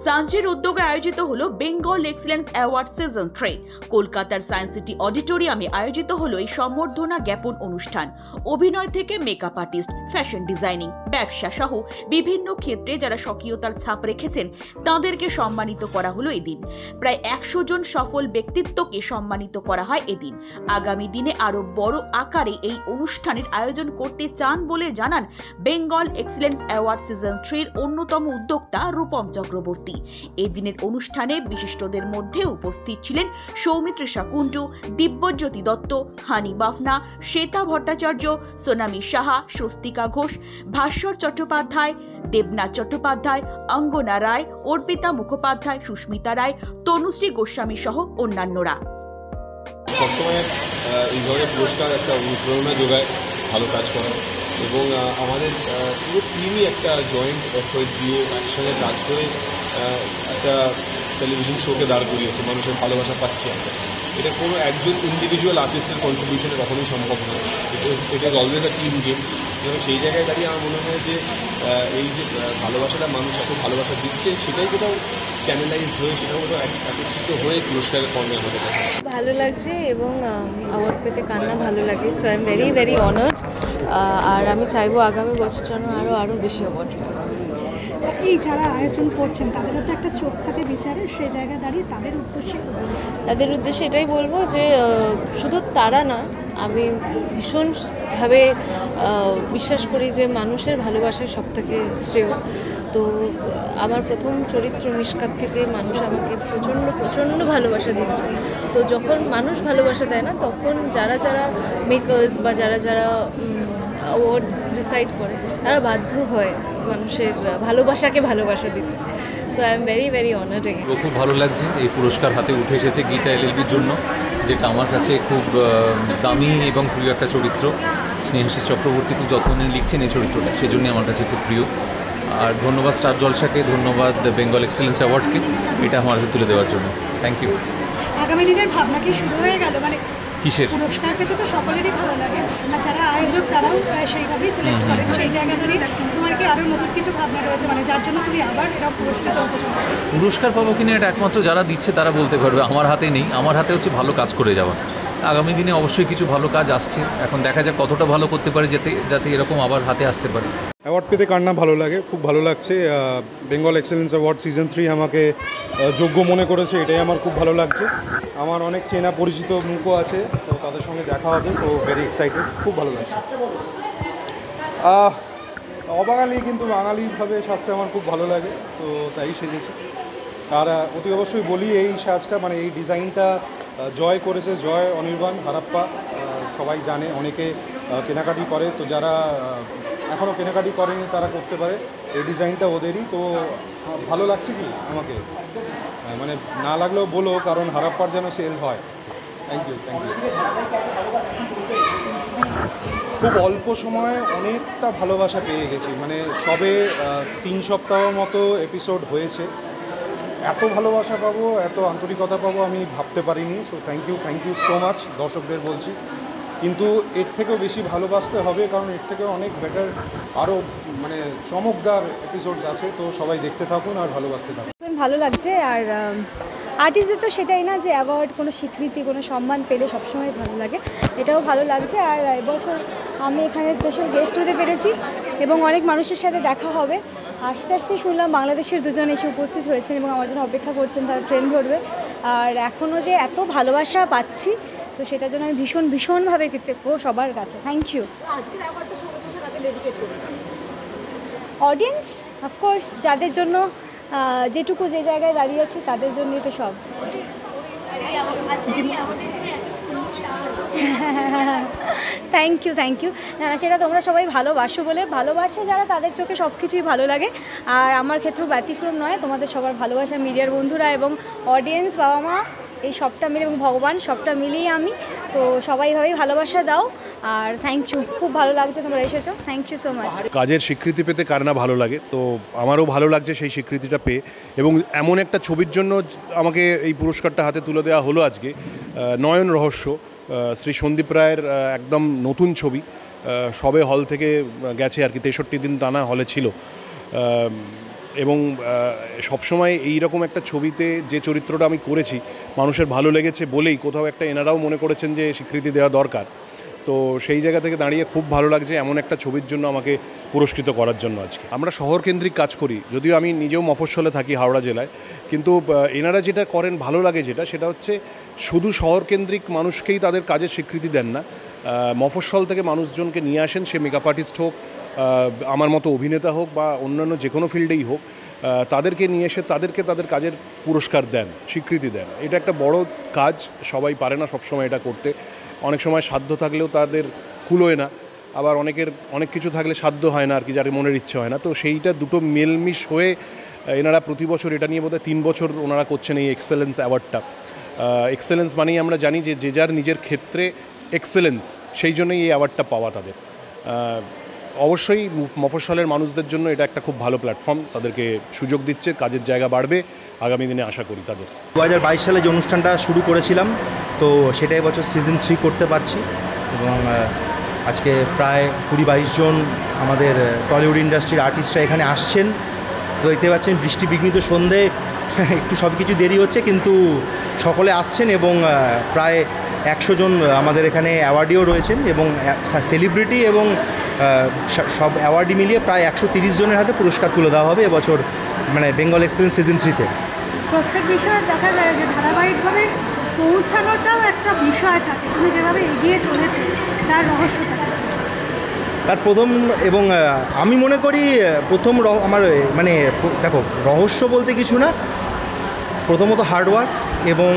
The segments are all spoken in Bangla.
সাঞ্চের উদ্যোগে আয়োজিত হলো বেঙ্গল এক্সেলেন্স অ্যাওয়ার্ড সিজন 3। কলকাতার সায়েন্স সিটি অডিটোরিয়ামে আয়োজিত হলো এই সম্বর্ধনা জ্ঞাপন অনুষ্ঠান। অভিনয় থেকে মেকআপ আর্টিস্ট, ফ্যাশন ডিজাইনিং, ব্যবসা সহ বিভিন্ন ক্ষেত্রে যারা স্বকীয়তার ছাপ রেখেছেন তাদেরকে সম্মানিত করা হলো এদিন। প্রায় 100 জন সফল ব্যক্তিত্বকে সম্মানিত করা হয় এদিন। আগামী দিনে আরো বড় আকারে এই অনুষ্ঠানের আয়োজন করতে চান বলে জানান বেঙ্গল এক্সেলেন্স অ্যাওয়ার্ড সিজন 3 অন্যতম উদ্যোক্তা রূপম চক্রবর্তী। এই দিনের অনুষ্ঠানে বিশিষ্টদের মধ্যে উপস্থিত ছিলেন সৌমিত্রিষা কুণ্ডু, দিব্যজ্যোতি দত্ত, হানি বাফনা, শ্বেতা ভট্টাচার্য, সোনামী সাহা, স্বস্তিকা ঘোষ, ভাস্বর চট্টোপাধ্যায়, দেবনাথ চট্টোপাধ্যায়, অঙ্গনা রায়, অর্পিতা মুখোপাধ্যায়, সুস্মিতা রায়, তনুশ্রী গোস্বামী সহ অন্যান্যরা। সবসময় এই ধরনের পুরস্কার একটা অনুপ্রেরণা যোগায় ভালো কাজ করা, এবং আমাদের পুরো টিমই একটা জয়েন্ট এফোর্ট দিয়ে একসঙ্গে কাজ করে একটা টেলিভিশন শোকে দাঁড় করিয়েছে। মানুষের ভালোবাসা পাচ্ছি আমরা। এটা কোনো একজন ইন্ডিভিজুয়াল আর্টিস্টের কন্ট্রিবিউশনে কখনোই সম্ভব নয়। এটা is always a team game. এবং সেই জায়গায় দাঁড়িয়ে আমার মনে হয় যে এই যে ভালোবাসাটা মানুষ এত ভালোবাসা দিচ্ছে, সেটাই কোথাও চ্যানেলাইজ হয়ে, সেটাও কোথাও একত্রিত হয়ে পুরস্কারের ফর্মে আমাদের কাছে ভালো লাগছে, এবং অ্যাওয়ার্ড পেতে কান্না ভালো লাগে। So I am very very honoured. আর আমি চাইবো আগামী বছর যেন আরও বেশি অ্যাওয়ার্ড পাই। এই যারা আয়োজন করছেন তাদেরও তো একটা চোখ থাকে বিচারে, সেই জায়গায় দাঁড়িয়ে তাদের উদ্দেশ্যে এটাই বলবো যে শুধু তারা না, আমি ভীষণভাবে বিশ্বাস করি যে মানুষের ভালোবাসায় সব থেকে শ্রেয়। তো আমার প্রথম চরিত্র মিশকাত থেকে মানুষ আমাকে প্রচণ্ড প্রচণ্ড ভালোবাসা দিচ্ছে। তো যখন মানুষ ভালোবাসা দেয় না, তখন যারা যারা মেকার্স বা যারা যারা অ্যাওয়ার্ডস ডিসাইড করে, তারা বাধ্য হয় মানুষের ভালোবাসাকে ভালোবাসা দিতে। So I am very very honoured. খুব ভালো লাগছে এই পুরস্কার হাতে উঠে এসেছে গীতা এলএলবির জন্য, যেটা আমার কাছে খুব দামি এবং প্রিয় একটা চরিত্র। স্নেহাশিস চক্রবর্তী খুব যত্ন নিয়ে লিখছেন এই চরিত্রটা, সেজন্যই আমার কাছে খুব প্রিয়। আর ধন্যবাদ স্টার জলসাকে, ধন্যবাদ বেঙ্গল এক্সেলেন্স অ্যাওয়ার্ডকে এটা আমার হাতে তুলে দেওয়ার জন্য। Thank you. আগামী দিনের ভাবনা কি শুরু হয়ে গেল? মানে কিসের পুরস্কার পেতে তো সকলেরই ভালো লাগে, আর যারা আয়োজক তারাও সেইভাবেই সিলেক্ট করে। সেই জায়গা ধরে তোমার কি আরও নতুন কিছু ভাবনা রয়েছে, মানে যার জন্য তুমি আবার এটা পুরস্কার পাবো কিনা এটা একমাত্র যারা দিচ্ছে তারা বলতে পারবে। আমার হাতে নেই। আমার হাতে হচ্ছে ভালো কাজ করে যাওয়া। আগামী দিনে অবশ্যই কিছু ভালো কাজ আসছে, এখন দেখা যাক কতটা ভালো করতে পারে যাতে এরকম আবার হাতে আসতে পারে। অ্যাওয়ার্ড পেতে কান্না ভালো লাগে, খুব ভালো লাগছে। বেঙ্গল এক্সেলেন্স অ্যাওয়ার্ড সিজন 3 আমাকে যোগ্য মনে করেছে, এটাই আমার খুব ভালো লাগছে। আমার অনেক চেনা পরিচিত মুখও আছে, তো তাদের সঙ্গে দেখা হবে, তো ভেরি এক্সাইটেড, খুব ভালো লাগছে। অবাঙালি কিন্তু বাঙালিভাবে সাজতে আমার খুব ভালো লাগে, তো তাই সেজেছি। আর অতি অবশ্যই বলি, এই সাজটা মানে এই ডিজাইনটা জয় করেছে, জয় অনির্বাণ হারাপ্পা, সবাই জানে, অনেকে কেনাকাটি করে, তো যারা এখনও কেনাকাটি করেনি তারা করতে পারে। এই ডিজাইনটা ওদেরই, তো ভালো লাগছে কি আমাকে, মানে না লাগলেও বলো, কারণ হারাপ্পার যেন সেল হয়। Thank you. খুব অল্প সময়ে অনেকটা ভালোবাসা পেয়ে গেছি, মানে সবে 3 সপ্তাহ মতো এপিসোড হয়েছে। এত ভালোবাসা পাবো, এত আন্তরিকতা পাবো আমি ভাবতে পারিনি। So thank you so much দর্শকদের বলছি। কিন্তু এর থেকেও বেশি ভালোবাসতে হবে, কারণ এর থেকেও অনেক বেটার আরও মানে চমকদার এপিসোডস আছে। তো সবাই দেখতে থাকুন আর ভালোবাসতে থাকুন। ভালো লাগছে। আর আর্টিস্টদের তো সেটাই না যে অ্যাওয়ার্ড, কোনো স্বীকৃতি, কোনো সম্মান পেলে সবসময় ভালো লাগে, এটাও ভালো লাগছে। আর এবছর আমি এখানে স্পেশাল গেস্ট হতে পেরেছি এবং অনেক মানুষের সাথে দেখা হবে। আস্তে আস্তে শুনলাম বাংলাদেশের 2 জন এসে উপস্থিত হয়েছেন এবং আমার জন্য অপেক্ষা করছেন, তারা ট্রেন ধরবে। আর এখনও যে এত ভালোবাসা পাচ্ছি, তো সেটার জন্য আমি ভীষণভাবে কৃতজ্ঞ সবার কাছে। Thank you. অডিয়েন্স অফকোর্স, যাদের জন্য যেটুকু যে জায়গায় দাঁড়িয়ে আছি তাদের জন্যই তো সব। Thank you. সেটা তোমরা সবাই ভালোবাসো বলে, ভালোবাসে যারা তাদের চোখে সব কিছুই ভালো লাগে। আর আমার ক্ষেত্রেও ব্যতিক্রম নয়। তোমাদের সবার ভালোবাসা, মিডিয়ার বন্ধুরা এবং অডিয়েন্স, বাবা মা, এই সবটা মিলে এবং ভগবান, সবটা মিলিয়ে আমি, তো সবাইভাবেই ভালোবাসা দাও। আর থ্যাংক ইউ, খুব ভালো লাগছে তোমরা এসেছো। Thank you so much. কাজের স্বীকৃতি পেতে কার না ভালো লাগে, তো আমারও ভালো লাগছে সেই স্বীকৃতিটা পেয়ে। এবং এমন একটা ছবির জন্য আমাকে এই পুরস্কারটা হাতে তুলে দেওয়া হলো আজকে। নয়ন রহস্য, শ্রী সন্দীপ রায়ের একদম নতুন ছবি, সবে হল থেকে গেছে আর কি, 63 দিন টানা হলে ছিল। এবং সবসময় এই রকম একটা ছবিতে যে চরিত্রটা আমি করেছি মানুষের ভালো লেগেছে বলেই কোথাও একটা এনারাও মনে করেছেন যে স্বীকৃতি দেওয়া দরকার। তো সেই জায়গা থেকে দাঁড়িয়ে খুব ভালো লাগছে এমন একটা ছবির জন্য আমাকে পুরস্কৃত করার জন্য আজকে। আমরা শহরকেন্দ্রিক কাজ করি, যদিও আমি নিজেও মফস্বলে থাকি হাওড়া জেলায়, কিন্তু এনারা যেটা করেন ভালো লাগে সেটা হচ্ছে শুধু শহরকেন্দ্রিক মানুষকেই তাদের কাজের স্বীকৃতি দেন না, মফস্বল থেকে মানুষজনকে নিয়ে আসেন, সে মেকআপ আর্টিস্ট হোক, আমার মতো অভিনেতা হোক বা অন্যান্য যে কোনো ফিল্ডেই হোক, তাদেরকে নিয়ে এসে তাদেরকে তাদের কাজের পুরস্কার দেন, স্বীকৃতি দেন। এটা একটা বড় কাজ, সবাই পারে না সবসময় এটা করতে। অনেক সময় সাধ্য থাকলেও তাদের কুলোয় না, আবার অনেক কিছু থাকলে সাধ্য হয় না আর কি, যার মনের ইচ্ছে হয় না। তো সেইটা দুটো মেলমিশ হয়ে এনারা প্রতি বছর এটা নিয়ে বোধহয় 3 বছর ওনারা করছেন এই এক্সেলেন্স অ্যাওয়ার্ডটা। এক্সেলেন্স মানেই আমরা জানি যে যার নিজের ক্ষেত্রে এক্সেলেন্স, সেই জন্যই এই অ্যাওয়ার্ডটা পাওয়া তাদের। অবশ্যই মফস্বলের মানুষদের জন্য এটা একটা খুব ভালো প্ল্যাটফর্ম, তাদেরকে সুযোগ দিচ্ছে, কাজের জায়গা বাড়বে আগামী দিনে আশা করি তাদের। 2022 সালে যে অনুষ্ঠানটা শুরু করেছিলাম, তো সেটাই বছর সিজন 3 করতে পারছি এবং আজকে প্রায় 20-22 জন আমাদের টলিউড ইন্ডাস্ট্রির আর্টিস্টরা এখানে আসছেন। তো দেখতে পাচ্ছেন বৃষ্টি বিঘ্নিত সন্ধে, একটু সব কিছু দেরি হচ্ছে কিন্তু সকলে আসছেন এবং প্রায় 100 জন আমাদের এখানে অ্যাওয়ার্ডিও রয়েছেন এবং সেলিব্রিটি এবং সব অ্যাওয়ার্ডি মিলিয়ে প্রায় 130 জনের হাতে পুরস্কার তুলে দেওয়া হবে এবছর, মানে বেঙ্গল এক্সেলেন্স সিজন 3-তে। প্রত্যেক বিষয়ে দেখা যায় যে ধারাবাহিকভাবে পৌঁছানোটাও একটা বিষয় থাকে, তুমি যেভাবে এগিয়ে চলেছে তার রহস্যটা। তার প্রথম এবং আমি মনে করি প্রথম আমার মানে দেখো রহস্য বলতে কিছু না, প্রথমত হার্ডওয়ার্ক এবং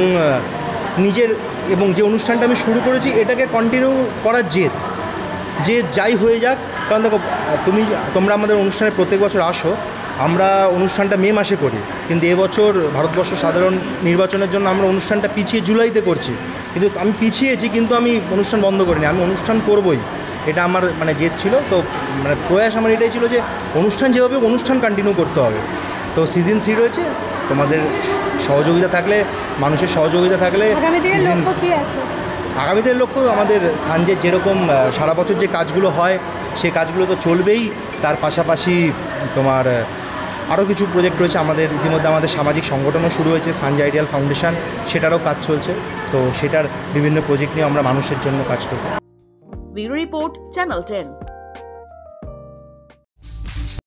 নিজের, এবং যে অনুষ্ঠানটা আমি শুরু করেছি এটাকে কন্টিনিউ করার জেদ যাই হয়ে যাক। কারণ দেখো তোমরা আমাদের অনুষ্ঠানে প্রত্যেক বছর আসো, আমরা অনুষ্ঠানটা মে মাসে করি, কিন্তু এবছর ভারতবর্ষ সাধারণ নির্বাচনের জন্য আমরা অনুষ্ঠানটা পিছিয়ে জুলাইতে করছি। কিন্তু আমি পিছিয়েছি, কিন্তু আমি অনুষ্ঠান বন্ধ করিনি, আমি অনুষ্ঠান করবই, এটা আমার মানে জেদ ছিল। তো মানে প্রয়াস আমার এটাই ছিল যে অনুষ্ঠান যেভাবে অনুষ্ঠান কন্টিনিউ করতে হবে। তো সিজন 3 রয়েছে, তোমাদের সহযোগিতা থাকলে, মানুষের সহযোগিতা থাকলে সিজন আগামীদের লক্ষ্য আমাদের সানজের যেরকম সারা বছর যে কাজগুলো হয় সেই কাজগুলো তো চলবেই, তার পাশাপাশি তোমার আরও কিছু প্রজেক্ট রয়েছে আমাদের। ইতিমধ্যে আমাদের সামাজিক সংগঠনও শুরু হয়েছে, সানজে আইডিয়াল ফাউন্ডেশন, সেটারও কাজ চলছে। তো সেটার বিভিন্ন প্রজেক্ট নিয়ে আমরা মানুষের জন্য কাজ করব। Bureau report, channel 10।